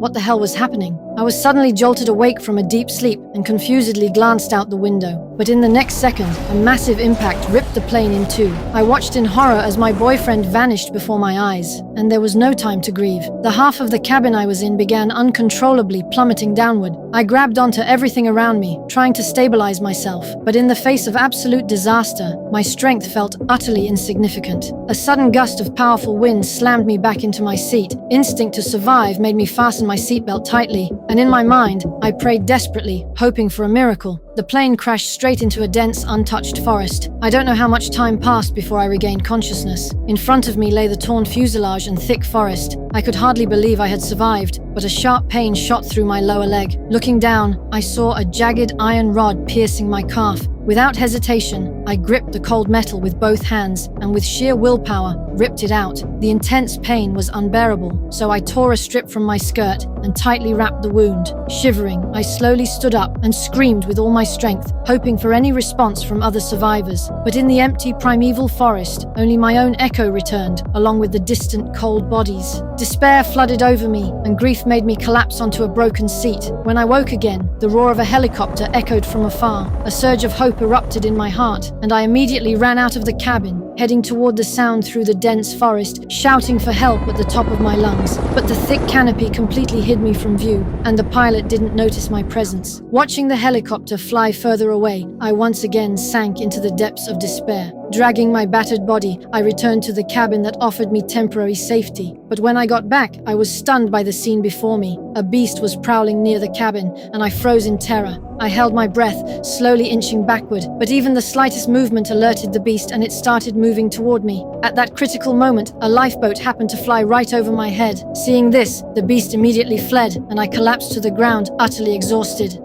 what the hell was happening. I was suddenly jolted awake from a deep sleep and confusedly glanced out the window. But in the next second, a massive impact ripped the plane in two. I watched in horror as my boyfriend vanished before my eyes, and there was no time to grieve. The half of the cabin I was in began uncontrollably plummeting downward. I grabbed onto everything around me, trying to stabilize myself. But in the face of absolute disaster, my strength felt utterly insignificant. A sudden gust of powerful wind slammed me back into my seat. Instinct to survive made me fasten my seatbelt tightly, and in my mind, I prayed desperately, hoping for a miracle. The plane crashed straight into a dense, untouched forest. I don't know how much time passed before I regained consciousness. In front of me lay the torn fuselage and thick forest. I could hardly believe I had survived, but a sharp pain shot through my lower leg. Looking down, I saw a jagged iron rod piercing my calf. Without hesitation, I gripped the cold metal with both hands and with sheer willpower, ripped it out. The intense pain was unbearable, so I tore a strip from my skirt and tightly wrapped the wound. Shivering, I slowly stood up and screamed with all my strength, hoping for any response from other survivors. But in the empty primeval forest, only my own echo returned, along with the distant cold bodies. Despair flooded over me, and grief made me collapse onto a broken seat. When I woke again, the roar of a helicopter echoed from afar. A surge of hope erupted in my heart, and I immediately ran out of the cabin, heading toward the sound through the dense forest, shouting for help at the top of my lungs. But the thick canopy completely hid me from view, and the pilot didn't notice my presence. Watching the helicopter fly further away, I once again sank into the depths of despair. Dragging my battered body, I returned to the cabin that offered me temporary safety. But when I got back, I was stunned by the scene before me. A beast was prowling near the cabin, and I froze in terror. I held my breath, slowly inching backward, but even the slightest movement alerted the beast, and it started moving toward me. At that critical moment, a lifeboat happened to fly right over my head. Seeing this, the beast immediately fled, and I collapsed to the ground, utterly exhausted.